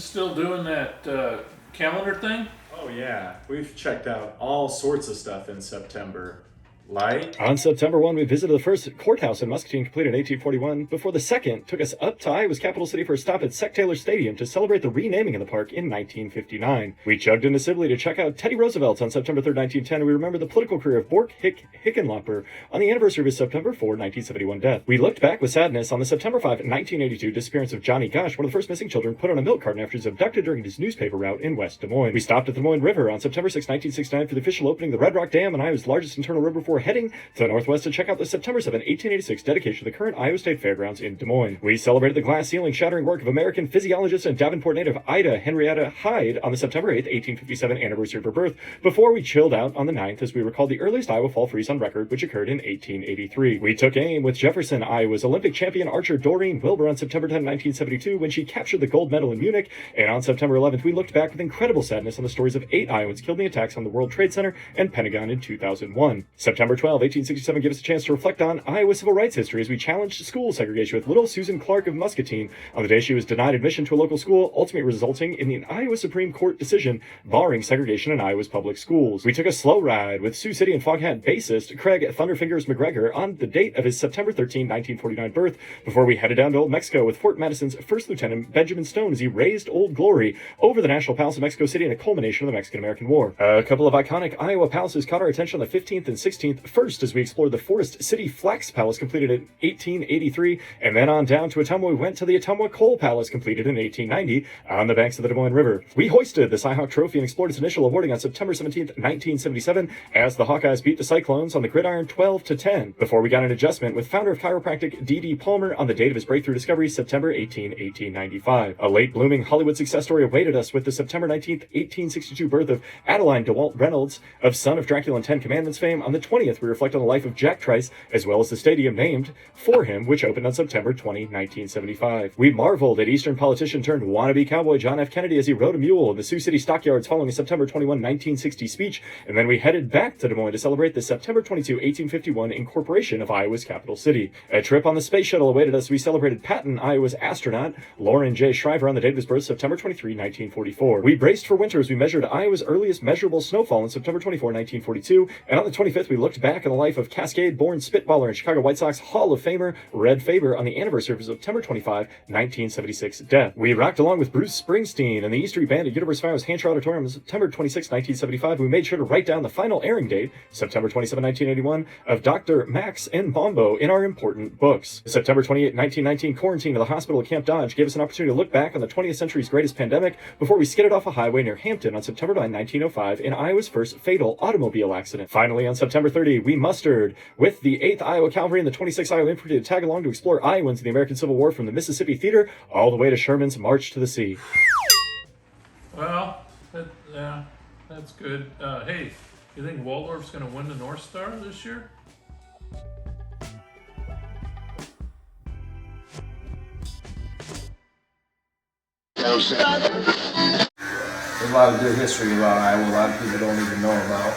still doing that calendar thing? Oh yeah, we've checked out all sorts of stuff in September. Like? On September 1, we visited the first courthouse in Muscatine, completed in 1841, before the second took us up to Iowa's capital city for a stop at Sec Taylor Stadium to celebrate the renaming of the park in 1959. We chugged into Sibley to check out Teddy Roosevelt on September 3rd, 1910, and we remember the political career of Bork Hickenlooper on the anniversary of his September 4, 1971 death. We looked back with sadness on the September 5, 1982 disappearance of Johnny Gosh, one of the first missing children put on a milk carton after he was abducted during his newspaper route in West Des Moines. We stopped at the Des Moines River on September 6, 1969 for the official opening of the Red Rock Dam on Iowa's largest internal river before heading to the northwest to check out the September 7, 1886 dedication of the current Iowa State Fairgrounds in Des Moines. We celebrated the glass ceiling shattering work of American physiologist and Davenport native Ida Henrietta Hyde on the September 8, 1857 anniversary of her birth, before we chilled out on the 9th as we recalled the earliest Iowa fall freeze on record, which occurred in 1883. We took aim with Jefferson, Iowa's Olympic champion archer Doreen Wilbur on September 10, 1972 when she captured the gold medal in Munich, and on September 11th we looked back with incredible sadness on the stories of 8 Iowans killed in the attacks on the World Trade Center and Pentagon in 2001. September 12, 1867 gives us a chance to reflect on Iowa civil rights history as we challenged school segregation with little Susan Clark of Muscatine on the day she was denied admission to a local school, ultimately resulting in the Iowa Supreme Court decision barring segregation in Iowa's public schools. We took a slow ride with Sioux City and Foghat bassist Craig Thunderfingers McGregor on the date of his September 13, 1949 birth, before we headed down to Old Mexico with Fort Madison's First Lieutenant Benjamin Stone as he raised Old Glory over the National Palace of Mexico City in a culmination of the Mexican-American War. A couple of iconic Iowa palaces caught our attention on the 15th and 16th, first as we explored the Forest City Flax Palace completed in 1883, and then on down to Ottumwa we went to the Ottumwa Coal Palace completed in 1890 on the banks of the Des Moines River. We hoisted the Cyhawk Trophy and explored its initial awarding on September 17, 1977 as the Hawkeyes beat the Cyclones on the gridiron 12-10 before we got an adjustment with founder of chiropractic D.D. Palmer on the date of his breakthrough discovery, September 18, 1895. A late blooming Hollywood success story awaited us with the September 19, 1862 birth of Adeline DeWalt Reynolds of Son of Dracula and Ten Commandments fame. On the 20th we reflect on the life of Jack Trice as well as the stadium named for him, which opened on September 20, 1975. We marveled at Eastern politician turned wannabe cowboy John F. Kennedy as he rode a mule in the Sioux City stockyards following a September 21, 1960 speech, and then we headed back to Des Moines to celebrate the September 22, 1851 incorporation of Iowa's capital city. A trip on the space shuttle awaited us. We celebrated Patton, Iowa's astronaut, Lauren J. Shriver on the date of his birth, September 23, 1944. We braced for winter as we measured Iowa's earliest measurable snowfall on September 24, 1942, and on the 25th we looked back on the life of Cascade-born spitballer and Chicago White Sox Hall of Famer Red Faber on the anniversary of his September 25, 1976 death. We rocked along with Bruce Springsteen and the E Street Band at University of Iowa's Hancher Auditorium on September 26, 1975. We made sure to write down the final airing date, September 27, 1981, of Dr. Max and Bombo in our important books. September 28, 1919 quarantine of the hospital at Camp Dodge gave us an opportunity to look back on the 20th century's greatest pandemic before we skidded off a highway near Hampton on September 9, 1905 in Iowa's first fatal automobile accident. Finally, on September 30, we mustered with the 8th Iowa Cavalry and the 26th Iowa Infantry to tag along to explore Iowans in the American Civil War from the Mississippi Theater all the way to Sherman's March to the Sea. Well, that's good. Hey, you think Waldorf's going to win the North Star this year? There's a lot of good history about Iowa a lot of people don't even know about.